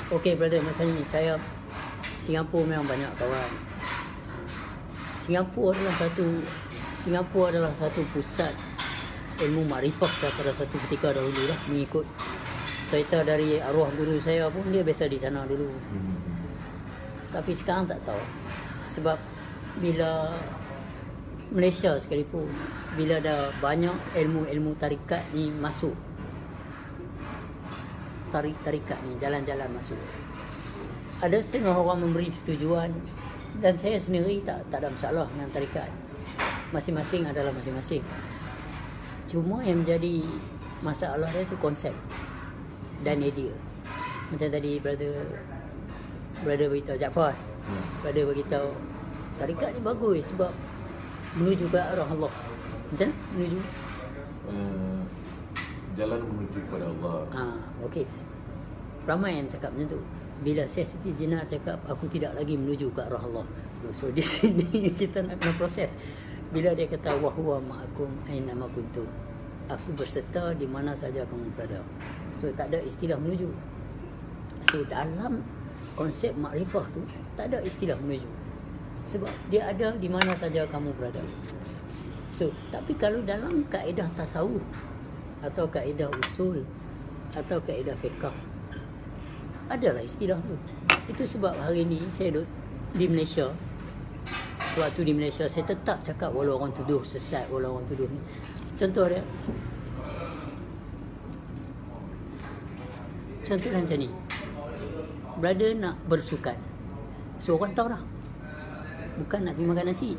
Okey brother, macam ni, saya Singapura memang banyak kawan. Singapura adalah satu pusat ilmu makrifah pada satu ketika dahulu lah, mengikut cerita dari arwah guru saya pun, dia biasa di sana dulu. Tapi sekarang tak tahu. Sebab bila Malaysia sekalipun, bila dah banyak ilmu-ilmu tarikat ni masuk, tarikat ni jalan-jalan masuk, ada setengah orang memberi persetujuan, dan saya sendiri tak ada masalah dengan tarikat. Masing-masing adalah masing-masing. Cuma yang menjadi masalah dia tu konsep dan idea. Macam tadi brother beritahu Jaafar, brother beritahu tarikat ni bagus sebab menuju ke arah Allah. Macam menuju jalan menuju kepada Allah. Okey. Ramai yang cakap macam tu. Bila saya Siti Jenar cakap aku tidak lagi menuju ke arah Allah. So di sini kita nak kena proses. Bila dia kata wa huwa ma'akum aina ma kuntum, aku berserta di mana saja kamu berada. So tak ada istilah menuju. So dalam konsep makrifah tu tak ada istilah menuju, sebab dia ada di mana saja kamu berada. So tapi kalau dalam kaedah tasawuf atau kaedah usul atau kaedah fiqh, adalah istilah tu. Itu sebab hari ni saya duduk di Malaysia. Suatu di Malaysia saya tetap cakap walau orang tuduh sesat, walau orang tuduh ni. Contoh dia macam ni. Brother nak bersukan, so orang tahu lah, bukan nak pergi makan nasi,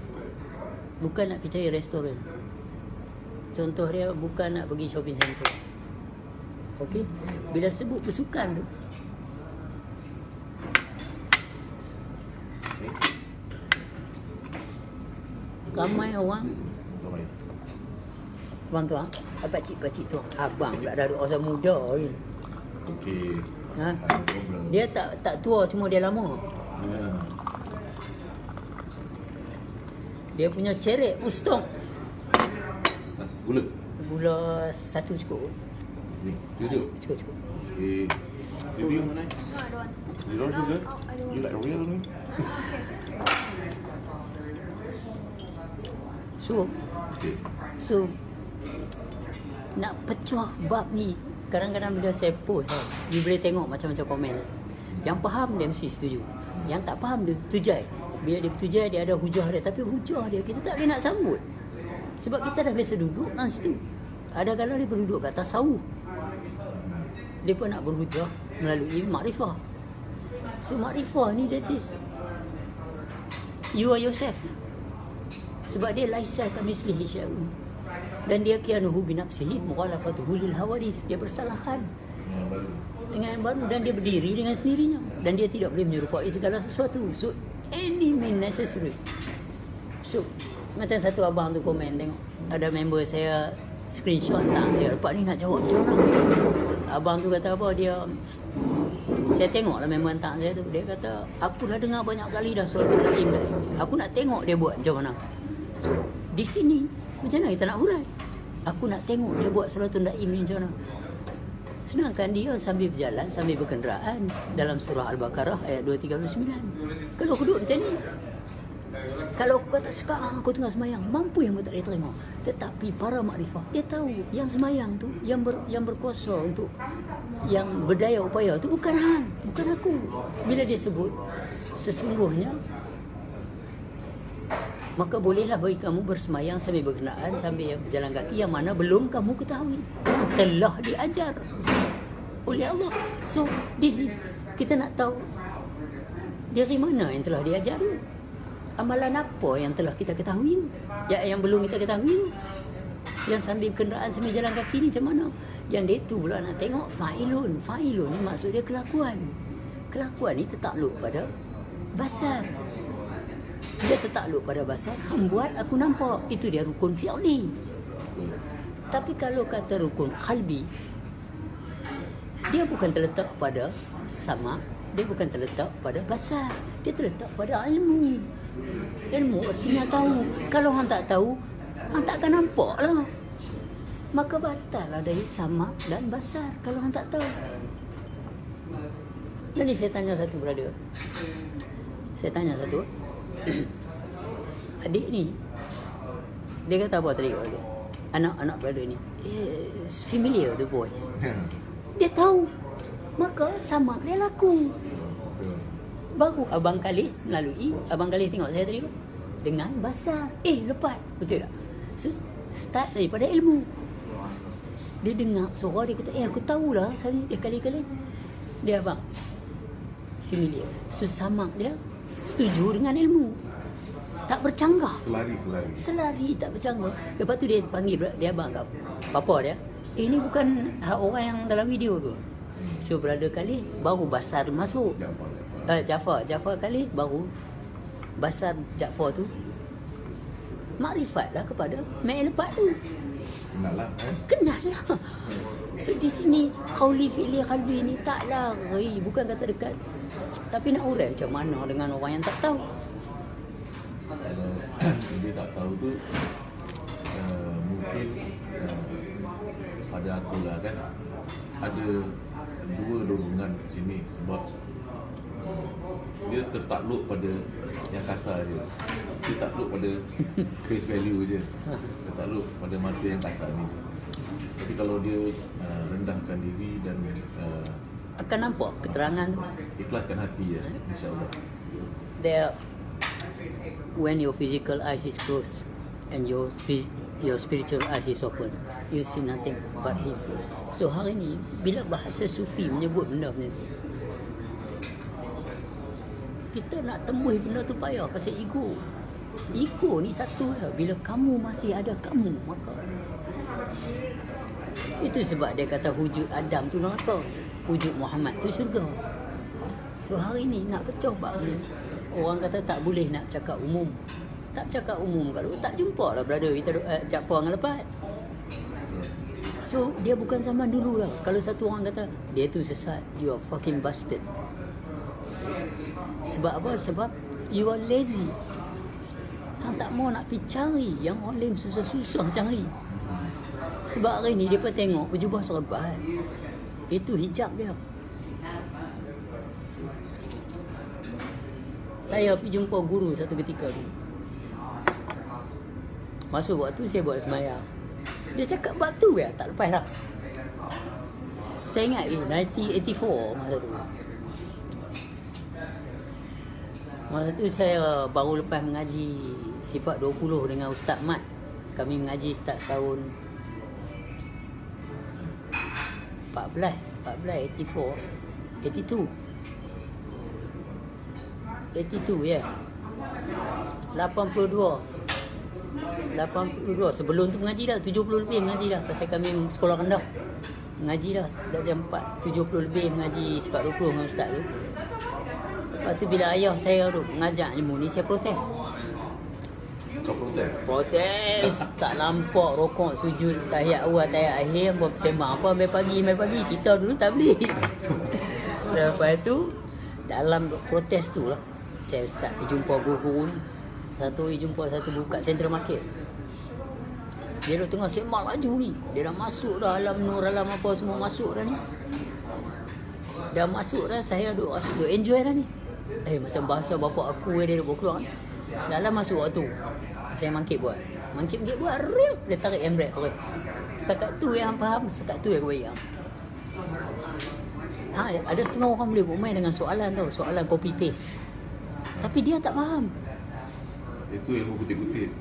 bukan nak pergi cari restoran. Contoh dia bukan nak pergi shopping center. Okey, bila sebut bersukan tu, ramai orang tuan-tuan, pakcik-pakcik tu, abang pula dah orang muda ni. Okey. Dia tak tua, cuma dia lama. Dia punya ceret pun stok. Gula satu cukup. Ni, Cukup. Okey. Do you want nice? No, I don't want. You don't sugar? You like real ni? So nak pecah bab ni, kadang-kadang bila saya post, you boleh tengok macam-macam komen. Yang faham dia mesti setuju, yang tak faham dia tujai. Bila dia bertujai, dia ada hujah dia, tapi hujah dia kita tak boleh nak sambut, sebab kita dah biasa duduk kat situ. Ada kala dia berduduk kat tasawuf, dia pun nak berhujah melalui makrifah. So makrifah ni, that is you are yourself. Sebab dia laisa kamislihi syai'un, dan dia kianuhu binafsihi mukhalafatuhu lil hawadis. Dia bersalahan dengan yang baru, dan dia berdiri dengan sendirinya, dan dia tidak boleh menyerupai segala sesuatu. So any mean necessary. So macam satu abang tu komen, tengok ada member saya screenshot tak saya dapat ni, nak jawab macam mana. Abang tu kata apa, saya tengok lah member hantar saya tu, dia kata aku dah dengar banyak kali dah soal Ibrahim, aku nak tengok dia buat macam mana. So di sini macam mana kita nak hurai? Aku nak tengok dia buat Salatul Naim ni macam mana. Sedangkan dia sambil berjalan, sambil berkenderaan, dalam surah Al-Baqarah ayat 239. Kalau aku duduk macam ni, kalau aku kata sekarang aku tengah semayang, mampu yang tak boleh terima. Tetapi para makrifah, dia tahu yang semayang tu, yang berkuasa untuk, yang berdaya upaya tu bukan hang, bukan aku. Bila dia sebut sesungguhnya, maka bolehlah bagi kamu bersemayang sambil berkenaan, sambil berjalan kaki, yang mana belum kamu ketahui, yang telah diajar oleh Allah. So this is, kita nak tahu dari mana yang telah diajar, amalan apa yang telah kita ketahui, yang belum kita ketahui, yang sambil berkenaan, sambil jalan kaki ni macam mana. Yang dia tu pula nak tengok fa'ilun ni maksud dia kelakuan ni tertakluk pada basar. Dia tertakluk pada basar, hang buat aku nampak, itu dia rukun fi'li. Tapi kalau kata rukun qalbi, dia bukan terletak pada sama, dia bukan terletak pada basar, dia terletak pada ilmu. Ilmu artinya tahu. Kalau hang tak tahu, hang tak akan nampak lah. maka batal lah dari samak dan basar kalau hang tak tahu. Jadi saya tanya satu brother. Saya tanya satu. Adik ni, dia kata apa tadi dia? Anak-anak brother ni is familiar the voice. Dia tahu. Maka samak dia laku. Baru Abang Khalid melalui, Abang Khalid tengok saya tadi dengan basar. Lepas. Betul tak? So, start daripada ilmu. Dia dengar suara dia kata, aku tahulah dia kali-kali. Dia abang familiar. So samak dia setuju dengan ilmu. Tak bercanggah. Selari tak bercanggah. Lepas tu dia panggil dia abang kat papa dia. Ini bukan orang yang dalam video tu. So brother kali baru basar masuk. Jafar kali baru basar Jafar tu. Makrifatlah kepada Mek lepas tu. Kenal lah. So di sini khawli fi'li qalbi ni tak lari, bukan kata dekat. Tapi nak urai macam mana dengan orang yang tak tahu. Kalau dia tak tahu tu mungkin pada aku lah kan ada dua dorongan kat sini sebab dia tertakluk pada yang kasar je. Dia takluk pada face value je. Dia takluk pada mata yang kasar ni je. Tapi kalau dia rendahkan diri dan akan nampak keterangan tu. Ikhlaskan hati ya, insya-Allah. There, when your physical eyes is closed and your spiritual eyes is open, you see nothing but him. So hari ni bila bahasa sufi menyebut benda macam tu, kita nak tembus benda tu payah pasal ego. Ego ni satu lah. Bila kamu masih ada kamu, maka itu sebab dia kata wujud Adam tu neraka, wujud Muhammad tu syurga. So hari ni nak pecah bab ni. Orang kata tak boleh nak cakap umum. Tak cakap umum kalau tak jumpa lah brother kita Jafar dengan lepas. So dia bukan zaman dulu lah. Kalau satu orang kata dia tu sesat, you are fucking bastard. Sebab apa? Sebab you are lazy. Hang tak mau nak pergi cari yang alim susah-susah cari. Sebab hari ni dia pun tengok berjubah serban. Itu hijab dia. Saya pergi jumpa guru satu ketika tu. Masuk waktu saya buat sembahyang. Dia cakap bab tu ya, tak lepas dah. Saya ingat 1984 masa tu. Masa tu saya baru lepas mengaji sifat 20 dengan Ustaz Mat. Kami mengaji start tahun 84, 82 ya. 82 sebelum tu mengaji dah 70 lebih mengaji dah pasal kami sekolah rendah. Mengaji dah jam 4 70 lebih mengaji sifat 20 dengan ustaz tu. Lepas tu bila ayah saya tu mengajak ilmu ni saya protes. Kau protes? Protes tak nampak rokok sujud tahiyat awal tahiyat akhir buat sembang apa mai pagi kita dulu tabligh. Lepas tu dalam protes tu lah saya start berjumpa guru ni. Satu jumpa satu buka Central Market. Dia dah tengah sembang laju ni. Dia dah masuk dah alam nur alam apa semua masuk dah ni. Dah masuk dah saya duk rasa enjoy dah ni. Macam bahasa bapak aku dia duk keluar. Dalam masuk waktu saya mangkit buat rim, dia tarik handbrake terus. Setakat tu yang faham, setakat tu yang aku bayang. Ada setengah orang boleh bermain dengan soalan tau, soalan copy paste. Tapi dia tak faham. Itu ilmu kutip-kutip.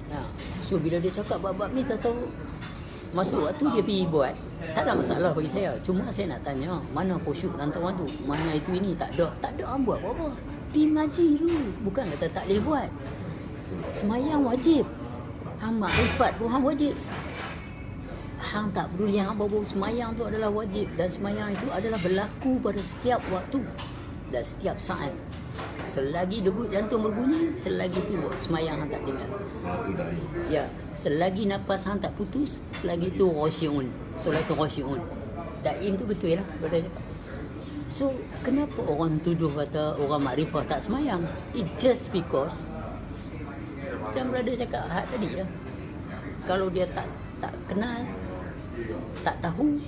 So bila dia cakap bab-bab ni tak tahu masuk waktu dia pergi buat. Tak ada masalah bagi saya. Cuma saya nak tanya, mana khusyuk lantaran tu? Mana itu ini? Tak ada orang buat apa-apa. Pergi mengaji dulu. Bukan kata tak boleh buat. Semayang wajib. Hang makrifat pun hang wajib. Hang tak peduli hang bawa semayang tu adalah wajib. Dan semayang itu adalah berlaku pada setiap waktu dan setiap saat. Selagi degup jantung berbunyi, selagi tu semayang hang tak tinggal. Satu da'i. Ya, selagi nafas hang tak putus, selagi tu khasyi'un. Solat tu khasyi'un. Daim tu betul lah brother cakap. So, kenapa orang tuduh kata orang makrifah tak semayang? It just because macam brother cakap tadi lah. Kalau dia tak kenal, tak tahu,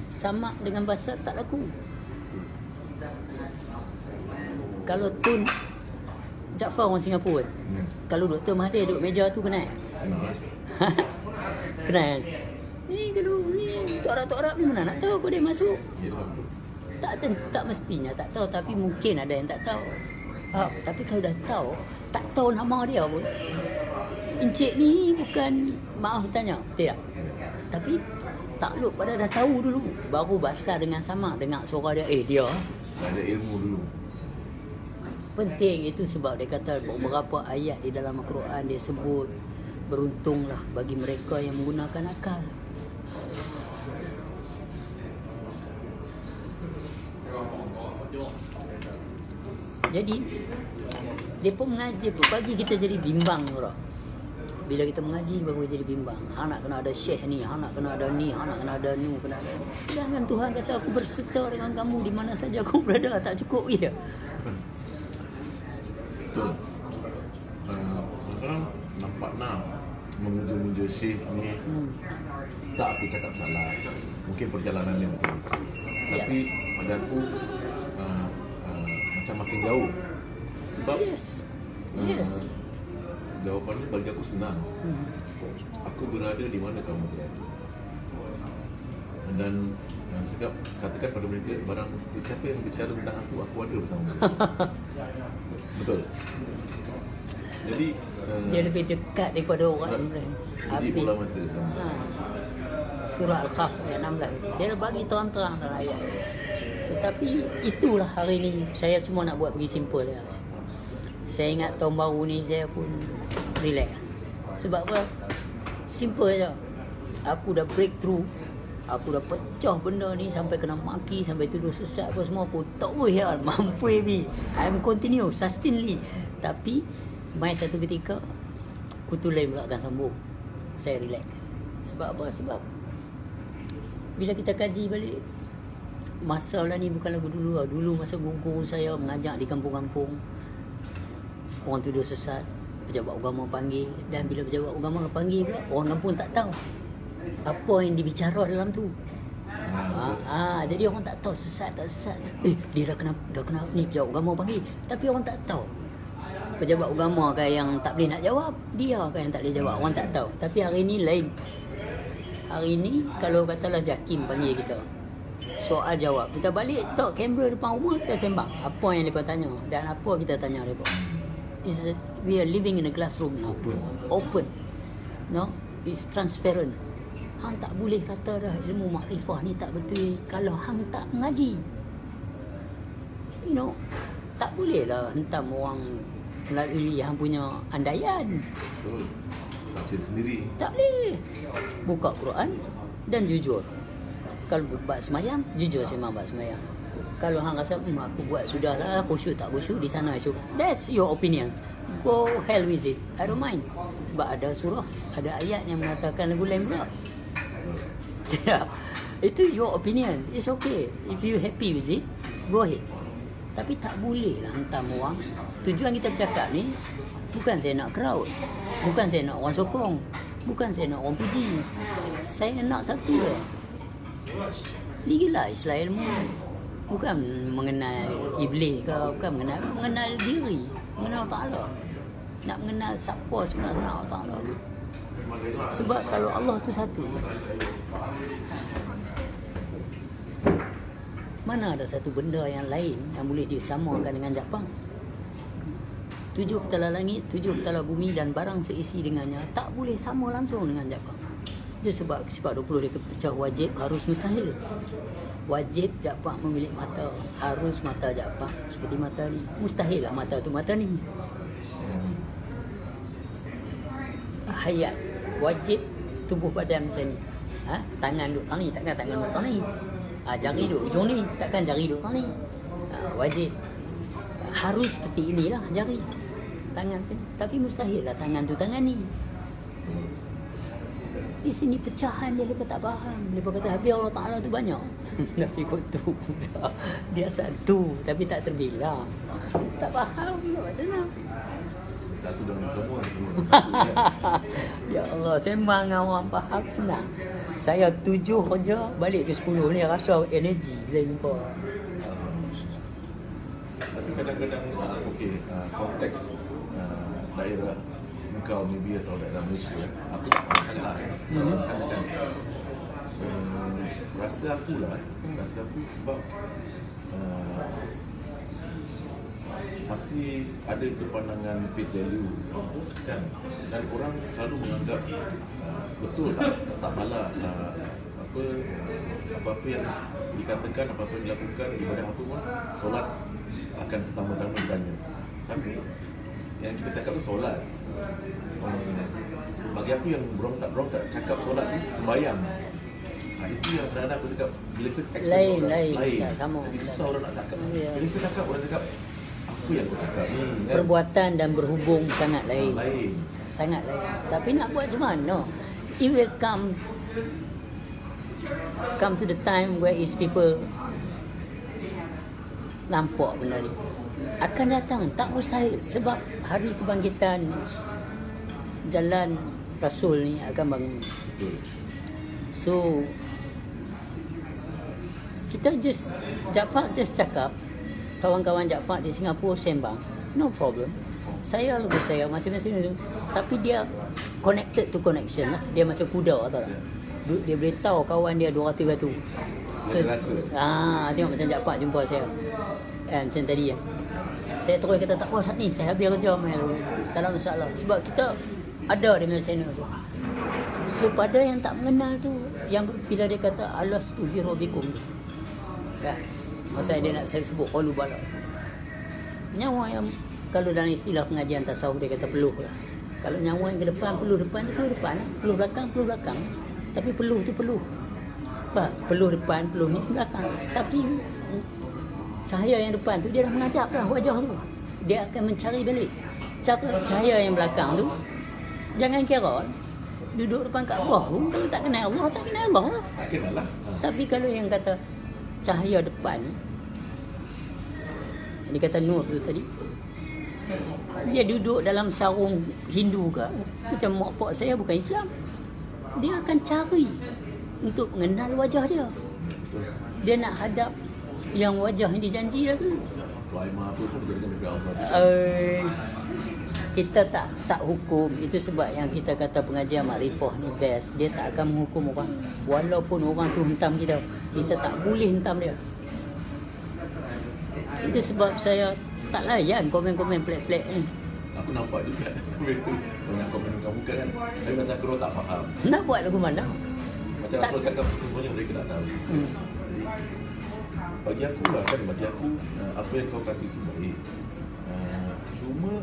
sama dengan basar tak laku. Kalau Tun Jaafar orang Singapura kan? Kalau Dr. Mahathir duduk meja tu kenal? Kenal. Ni kalau ni Tok Arab ni mana nak tahu kau dia masuk? Tak mestinya tak tahu, tapi mungkin ada yang tak tahu. Tapi kalau dah tahu, tak tahu nama dia pun. Encik ni bukan, maaf tanya, tidak. Tapi takluk pada dah tahu dulu, baru basar dengan sama, dengar suara dia, dia ada ilmu dulu. Penting itu sebab dia kata beberapa ayat di dalam Al-Quran dia sebut beruntunglah bagi mereka yang menggunakan akal. Jadi depa mengaji, depa bagi kita jadi bimbang orang. Bila kita mengaji baru jadi bimbang. Nak kena ada syekh ni, nak kena ada ni, nak kena ada ni, kena ada. Sedangkan Tuhan kata aku berserta dengan kamu di mana saja kau berada, tak cukup ya. Betul. Sekarang nampak memuja-muja syekh ni. Tak aku cakap salah. Mungkin perjalanan dia macam itu. Tapi pada aku macam makin jauh. Sebab Yes. Jawapan ni bagi aku senang. Aku berada di mana kamu berada. Dan cakap, katakan pada mereka, barang siapa yang bicara tentang aku ada bersama. Betul. Jadi dia lebih dekat daripada orang. Uji bola mata kamu. Surah Al-Kahf ayat 16. Dia bagi terang-terang dalam ayat. Tetapi itulah hari ni saya cuma nak buat pergi simple ya. Saya ingat tahun baru ni saya pun relax. Sebab apa? Simple je. Aku dah breakthrough. Aku dah pecah benda ni sampai kena maki, sampai tuduh sesat apa semua. Aku tak boleh lah. Mampu ni. I'm continue, sustainly. Tapi mai satu ketika kutu lain pula akan sambung. Saya relax. Sebab apa? Sebab bila kita kaji balik, masalah ni bukan lagu dulu lah. Dulu masa guru saya mengajak di kampung-kampung, orang tuduh sesat, pejabat agama panggil. Dan bila pejabat agama panggil pula, orang kampung tak tahu apa yang dibicara dalam tu. Jadi orang tak tahu sesat tak sesat. Dia dah kena ni pejabat agama panggil. Tapi orang tak tahu pejabat agama kan yang tak boleh nak jawab, dia kan yang tak boleh jawab. Orang tak tahu. Tapi hari ni lain. Hari ni kalau katalah Jakim panggil kita, soal jawab, kita balik tak kamera depan rumah, kita sembang apa yang mereka tanya dan apa kita tanya mereka. We are living in a classroom now. Open. No, it's transparent. Hang tak boleh kata dah ilmu makrifah ni tak betul kalau hang tak mengaji. You know, tak boleh lah hentam orang melalui hang punya andaian. Betul. Tafsir sendiri. Tak boleh. Buka Quran dan jujur. Kalau buat semayang, jujur saya memang buat semayang. Kalau hang rasa aku buat sudahlah, khusyuk tak khusyuk di sana esok, that's your opinion. Go hell with it. I don't mind. Sebab ada surah, ada ayat yang mengatakan lagu lain pula. Tidak. Itu your opinion. It's okay. If you happy with it, go ahead. Tapi tak boleh lah hentam orang. Tujuan kita bercakap ni bukan saya nak crowd, bukan saya nak orang sokong, bukan saya nak orang puji. Saya nak satu je. Ni gila Islam ilmu. Bukan mengenal iblis ke, bukan mengenal diri, mengenal Allah Ta'ala. Nak mengenal siapa sebenarnya Allah Ta'ala. Sebab kalau Allah tu satu, mana ada satu benda yang lain yang boleh disamakan dengan Jepang. 7 petala langit, 7 petala bumi dan barang seisi dengannya tak boleh sama langsung dengan Jepang. Itu sebab sifat 20 dia pecah wajib, harus, mustahil. Wajib Jepang memiliki mata, harus mata Jepang seperti mata ni. Mustahil lah mata tu mata ni. Hayat, wajib tubuh badan macam ni. Tangan duduk tang ni, takkan tangan duduk tang ni. Jari duduk ujung ni, takkan jari duduk tang ni. Wajib. Harus seperti inilah jari. Tangan tu. Tapi mustahil lah tangan tu tangan ni. Di sini pecahan dia lepas tak faham. Lepas kata habis Allah Ta'ala tu banyak. Tapi kau tu pula. Dia satu tapi tak terbilang. Tak faham pula. satu dalam semua dalam satu kan. Ya Allah, sembang dengan orang faham senang. Saya 7 kerja, balik ke 10 ni rasa energi bila jumpa. Tapi kadang-kadang konteks daerah engkau maybe atau daerah Malaysia, aku tak faham sangat kan. Rasa aku sebab masih ada itu pandangan face value kan, dan orang selalu menganggap betul tak salah apa-apa yang dikatakan, apa-apa yang dilakukan, ibadah apa pun, solat akan pertama-tama ditanya. Tapi yang kita cakap tu solat, bagi aku yang orang tak cakap solat tu sembahyang. Itu yang kadang-kadang aku cakap, bila kita expert lain. Tak sama. Jadi susah orang nak cakap. Bila kita cakap, orang cakap apa yang aku cakap ni kan? Perbuatan dan berhubung sangat lain. Sangat lain. Tapi nak buat macam mana? It will come to the time where is people nampak benda ni. Akan datang, tak mustahil. Sebab hari kebangkitan jalan Rasul ni akan bangun. So kita Jaafar cakap, kawan-kawan Jaafar di Singapura sembang, no problem. Saya lagu saya masing-masing tu, tapi dia connected to connection lah. Dia macam kuda tahu tak? Dia boleh tahu kawan dia 200 batu. So, tengok macam Jaafar jumpa saya. Macam tadi ya. Saya terus kata tak apa saat ni saya habis kerja main dulu. Tak ada masalah. Sebab kita ada di Malaysia channel tu. So pada yang tak mengenal tu, yang bila dia kata alastu bi rabbikum tu. Kan? Masa dia nak saya sebut qalu bala. Nyawa yang kalau dalam istilah pengajian tasawuf dia kata peluh lah. Kalau nyawa yang ke depan, peluh depan, peluh belakang. Tapi peluh tu peluh. Apa? Peluh depan, peluh ni belakang. Tapi cahaya yang depan tu dia dah menghadap lah wajah tu. Dia akan mencari balik. Cahaya yang belakang tu jangan kira duduk depan Kaabah pun kalau tak kenal Allah, tak kenal Allah lah. Tak kenal lah. Tapi kalau yang kata cahaya depan ni, dia kata Nur tu tadi, dia duduk dalam sarung Hindu ke, macam mak pak saya bukan Islam, dia akan cari untuk mengenal wajah dia. Dia nak hadap yang wajah yang dijanji dah tu. Tuaimah apa pun dijadikan daripada Allah. Kita tak hukum. Itu sebab yang kita kata pengajian makrifah ni best. Dia tak akan menghukum orang. Walaupun orang tu hentam kita tak boleh hentam dia. Itu sebab saya tak layan komen-komen pelik-pelik ni. Aku nampak juga komen tu. Banyak komen kamu kan. Tapi masa aku tak faham. Nak buat lagu mana? Macam Rasul cakap semuanya mereka tak tahu. Jadi bagi aku apa yang kau kasih itu baik. Cuma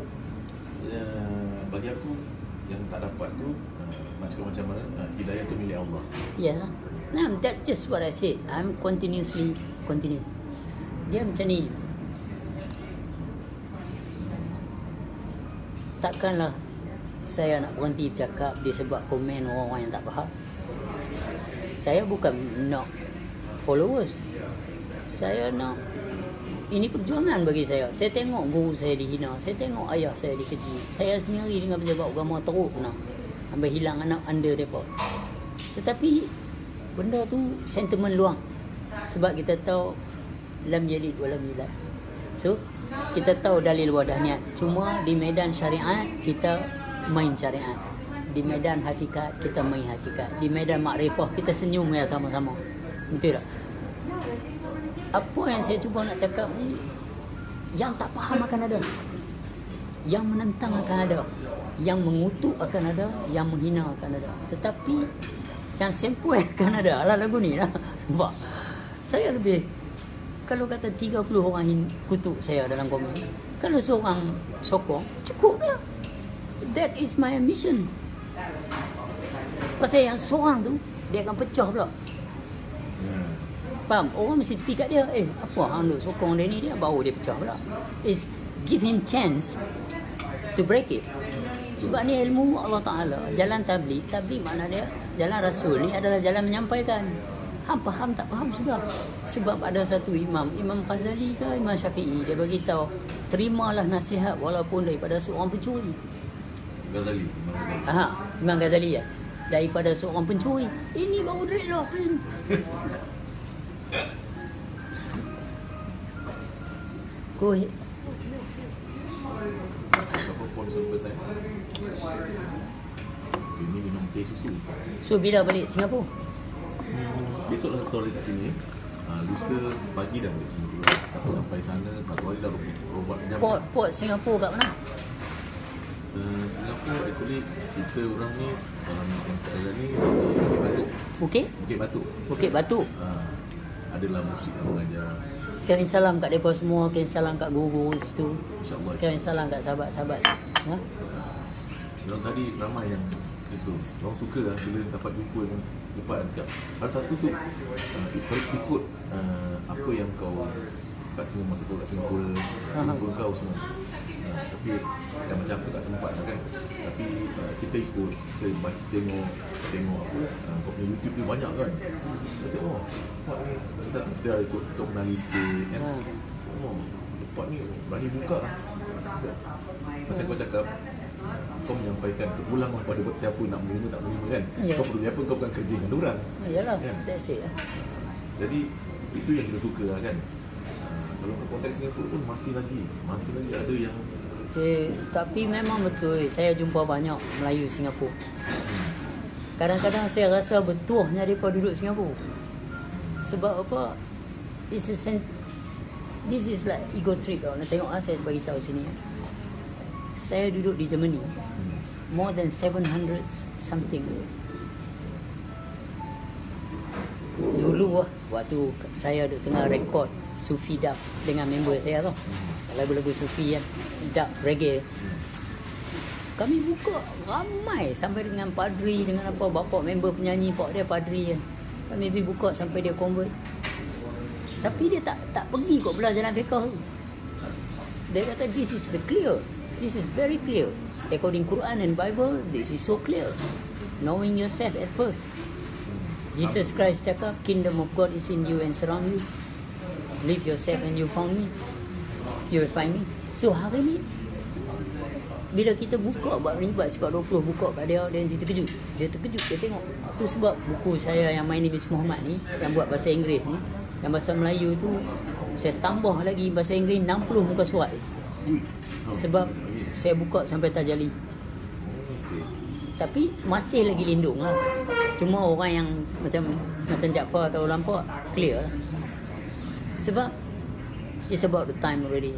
bagi aku yang tak dapat tu macam mana hidayah tu milik Allah. Yeah. Nah, that's just what I said. I'm continue. Dia macam ni. Takkanlah saya nak berhenti bercakap disebab komen orang-orang yang tak faham. Saya bukan nak followers. Saya nak, ini perjuangan bagi saya. Saya tengok guru saya dihina, saya tengok ayah saya dikeji. Saya sendiri dengan pejabat agama teruk nak sampai hilang anak under mereka. Tetapi benda tu sentimen luang. Sebab kita tahu lam yalid wa lam yulad. So kita tahu dalil wadah niat. Cuma di medan syariat kita main syariat. Di medan hakikat kita main hakikat. Di medan makrifah kita senyum ya sama-sama. Betul tak? Apa yang saya cuba nak cakap ni, yang tak faham akan ada, yang menentang akan ada, yang mengutuk akan ada, yang menghina akan ada. Tetapi yang sempoi akan ada. Alah lagu ni lah. Nampak? Saya lebih, kalau kata 30 orang kutuk saya dalam komen, kalau seorang sokong, cukup lah. That is my mission. Pasal yang seorang tu, dia akan pecah pula. Faham? Orang mesti tepi kat dia. Apa hang duk sokong dia ni, dia baru dia pecah pula. Is give him chance to break it. Sebab ni ilmu Allah Ta'ala. Jalan tabligh makna dia, jalan Rasul ni adalah jalan menyampaikan. Hang faham tak faham sudah. Sebab ada satu imam, Imam Ghazali ke Imam Syafi'i, dia bagi tahu, terimalah nasihat walaupun daripada seorang pencuri. Ghazali. Imam Ghazali ya. Daripada seorang pencuri. Ini baru dreadlock kan. Kau Berapa sponsor besar? Ini minum teh susu. so bila balik Singapura? Besok lah satu hari kat sini. Lusa pagi dah balik sini juga. Sampai sana satu hari dah 24 jam. Port Singapura kat mana? Singapura actually kita orang ni dalam saya ni di Bukit Batuk. Bukit? Bukit Batuk. Bukit Batu. Adalah musyrik yang mengajar. Kirim salam kat mereka semua, kirim salam kat guru-guru situ. InsyaAllah. Kirim salam kat sahabat-sahabat. Ha? Orang tadi ramai yang itu. Orang suka lah bila dapat jumpa dengan lepas dekat. Ada satu tu ikut apa yang kau kat Singapura, masa kau kat Singapura, jumpa kau semua. Tapi yang macam aku tak sempat lah kan. Tapi kita ikut, kita tengok apa, kau punya YouTube ni banyak kan. Kita tengok, lepas ni kita dah ikut untuk kenali sikit kan. Lepas ni berani buka lah. Macam kau cakap, kau menyampaikan terulanglah pada siapa nak menerima tak menerima kan. Kau perlu apa, kau bukan kerja dengan diorang. Yalah, kan? that's it lah. Jadi itu yang kita suka lah kan. Kalau ke konteks Singapura pun masih lagi ada yang Tapi memang betul, saya jumpa banyak Melayu Singapura. Kadang-kadang saya rasa betuahnya mereka duduk Singapura. Sebab apa? This is like ego trip tau. Nak tengok saya bagi tahu sini. Saya duduk di Germany more than 700 something. Dulu waktu saya duduk tengah rekod Sufi dub dengan member saya tau, lagu-lagu Sufi kan, dub reggae. Kami buka ramai sampai dengan padri, dengan apa, bapak member penyanyi, pak dia padri kan. Kami pergi buka sampai dia convert. Tapi dia tak pergi kok belah jalan fiqh tu. Dia kata this is the clear. This is very clear. According Quran and Bible, this is so clear. Knowing yourself at first. Jesus Christ cakap, kingdom of God is in you and surround you. Live yourself and you found me. You will find me. So hari ni, bila kita buka bab ni, bab sifat 20 buka kat dia terkejut. Dia tengok. Itu sebab buku saya yang My Name is Muhammad ni, yang buat bahasa Inggeris ni, yang bahasa Melayu tu, saya tambah lagi bahasa Inggeris 60 muka surat. Sebab saya buka sampai tajali. Tapi masih lagi lindung lah. Cuma orang yang macam Jaafar atau Lampau clear lah. Sebab it's about the time already.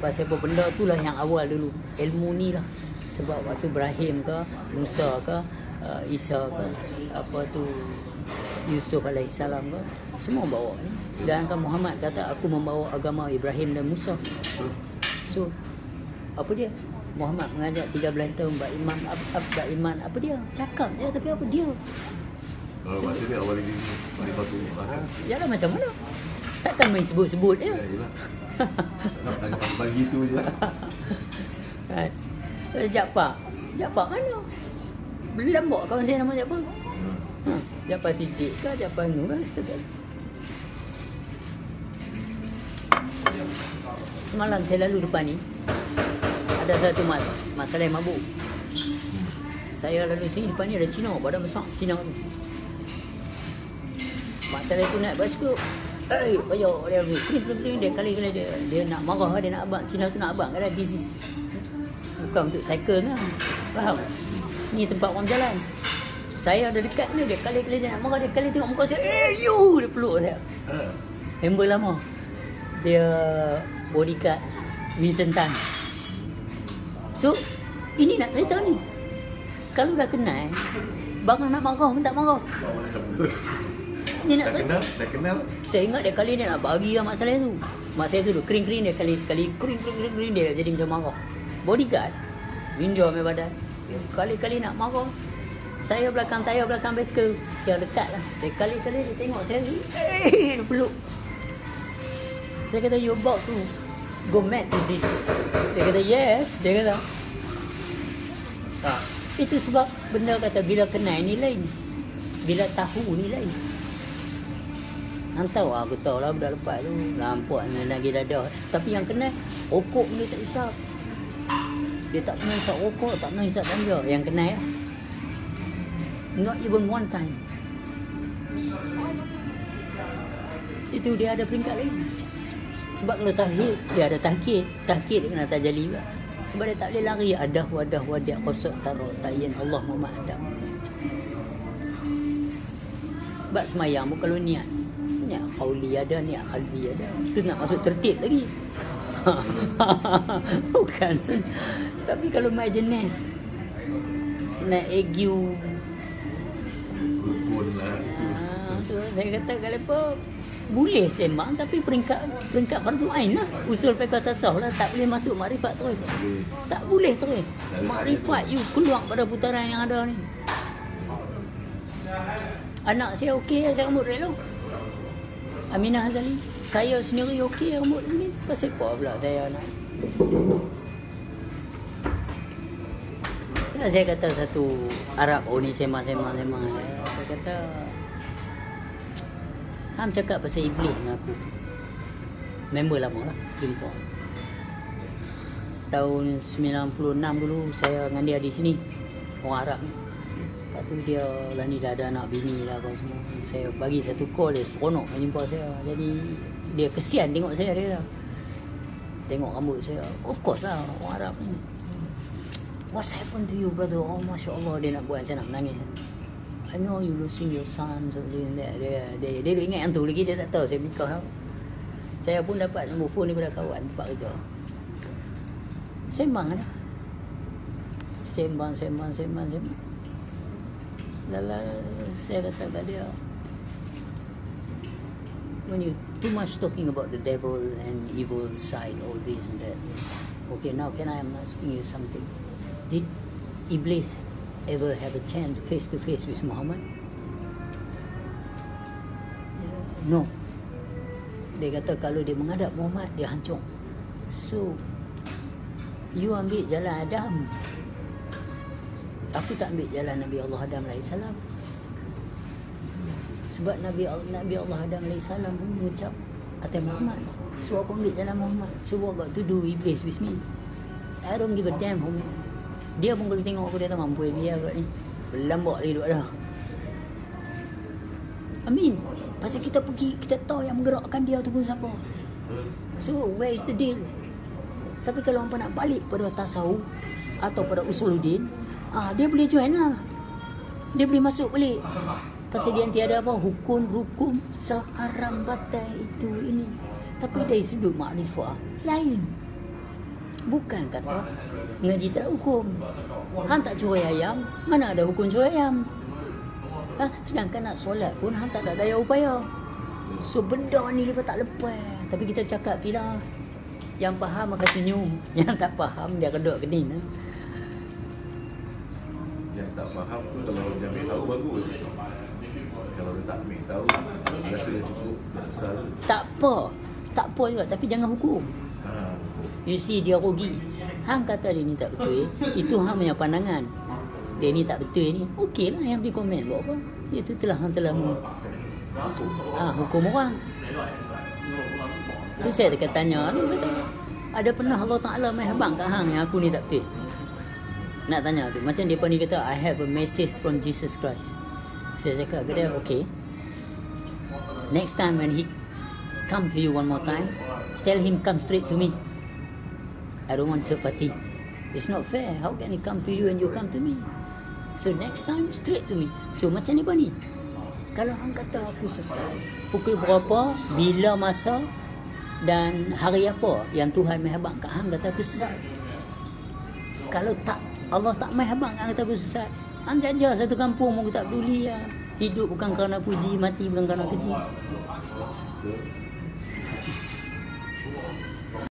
Pasal apa benda tu lah yang awal dulu. Ilmu ni lah. Sebab waktu Ibrahim ke, Musa ke, Isa ke, apa tu, Yusuf alaihissalam ke, semua bawa ni. Sedangkan Muhammad kata aku membawa agama Ibrahim dan Musa. So apa dia? Muhammad mengajak 13 tahun beriman apa dia? Cakap je tapi apa dia? Kalau bahasa dia awal ini batu kan. Yalah macam mana? Takkan main sebut-sebut je. Yalah. Nak bagi tu je. Kan. Jaafar mana? Belum bawa kawan saya nama Jaafar. Jaafar Siddiq ke Jaafar Nur kan? Semalam saya lalu depan ni, ada satu masalah yang mabuk. Saya lalu sini, depan ni ada Cina, badan besar Cina tu. Masalah tu naik basikal. Payah dia kering dia kali-kali dia nak marah, dia nak abang. Cina tu nak abang. Kadang this is bukan untuk cycle lah. Faham? Ni tempat orang jalan. Saya ada dekat ni, dia kali-kali dia nak marah, dia kali tengok muka saya, you! Dia peluk saya. Member lama. Dia bodyguard Vincent Tan. So, ini nak cerita ni. Kalau dah kenal, bang nak marah pun tak marah. Dia nak cerita. Dah kenal. Saya ingat dia kali dia nak bagi lah mak saya tu. Mak saya tu kering-kering dia sekali kering dia jadi macam marah. Bodyguard, window ambil badan. Dia kali-kali nak marah. Saya belakang tayar belakang basikal. Dia dekat lah. Dia kali-kali dia tengok saya tu. Dia peluk. Saya kata, you about to go mad is this? Dia kata, yes. Dia kata, itu sebab benda kata bila kenal ni lain. Bila tahu ni lain. Hang tahu, aku tahu lah budak lepas tu nampak lagi dadah. Tapi yang kena rokok dia tak isap. Dia tak pernah isap rokok, tak pernah isap ganja. Yang kena ya. Not even one time. Itu dia ada peringkat lagi. Sebab kalau tahiyat, dia ada tahkid. Tahkid dia kena tajali juga. Sebab dia tak boleh lari adah wadah wadah qasad tarot tayin Allah Muhammad Adam. Sebab semayang pun kalau niat qauli ada, niat qalbi ada. Itu nak masuk tertib lagi. Bukan. Tapi kalau majenan nak ague Rukun lah. tu saya kata kalau apa boleh sembang tapi peringkat fardu ain lah. Usul fiqh tasawuf lah, tak boleh masuk makrifat terus. Tak boleh terus. Makrifat you keluar pada putaran yang ada ni. Anak saya okey, saya rambut rela. Aminah Hazali, saya sendiri okey rambut ni. Pasal apa pula saya nak? Saya kata satu Arab ni sembang. Saya kata Ham cakap pasal iblis dengan aku. Member lama lah, jumpa. Tahun 96 dulu saya dengan dia di sini. Orang Arab ni. Lepas tu dia lah ni dah ada anak bini lah apa semua. Saya bagi satu call, dia seronok nak jumpa saya. Jadi dia kesian tengok saya dia lah. Tengok rambut saya. Of course lah, orang Arab ni. What's happened to you brother? Oh Masya Allah, dia nak buat macam nak menangis. I know you losing your son, something like that. Dia ingat yang tu lagi, dia tak tahu saya nikah. Saya pun dapat nombor phone daripada kawan tempat kerja. Sembang lah. Sembang. Lala, saya kata kat dia, when you too much talking about the devil and evil side, all this and that. Okay, now can I am asking you something? Did Iblis ever have a chance face to face with Muhammad? No. Dia kata kalau dia menghadap Muhammad, dia hancur. So, you ambil jalan Adam. Aku tak ambil jalan Nabi Allah Adam AS. Sebab Nabi Allah Adam AS pun mengucap kata Muhammad. So, aku ambil jalan Muhammad. So, what got to do Iblis with me? I don't give a damn, homie. Dia pun kalau tengok aku, dia tak mampu biar kat ni. Lambak lagi duduk dah. Amin. Pasal kita pergi, kita tahu yang menggerakkan dia tu pun siapa. So, where is the deal? Tapi kalau hampa nak balik pada tasawuf atau pada usuluddin, dia boleh join lah. Dia boleh masuk balik. Pasal dia tiada apa, hukum seharam batal itu ini. Tapi dari sudut makrifah lain. Bukan kata ngaji tak ada hukum. Hang tak cuai ayam, mana ada hukum cuai ayam? Sedangkan nak solat pun hang tak ada daya upaya. So benda ni lepas tak lepas. Tapi kita cakap bila yang faham akan senyum, yang tak faham dia kedok kening. Yang tak faham tu kalau dia ambil tahu bagus. Kalau dia tak ambil tahu, rasa dia cukup besar. Tak apa juga, tapi jangan hukum. You see, dia rugi. Hang kata dia ni tak betul, itu hang punya pandangan. Dia ni tak betul ni, okey lah yang pergi komen buat apa. Itu telah hukum orang. Tu saya dekat tanya ni, kata ada pernah Allah Ta'ala main habang kat hang yang aku ni tak betul? Nak tanya tu. Macam dia ni kata, I have a message from Jesus Christ. Saya cakap ke dia, okay, next time when he come to you one more time, tell him come straight to me. I don't want third party. It's not fair. How can he come to you and you come to me? So next time, straight to me. So macam ni apa ni? Kalau hang kata aku sesat, pukul berapa, bila masa dan hari apa yang Tuhan main habang kat hang kata aku sesat. Kalau tak, Allah tak main habang hang kata aku sesat. Hang jajah satu kampung aku tak peduli lah. Hidup bukan kerana puji, mati bukan kerana keji.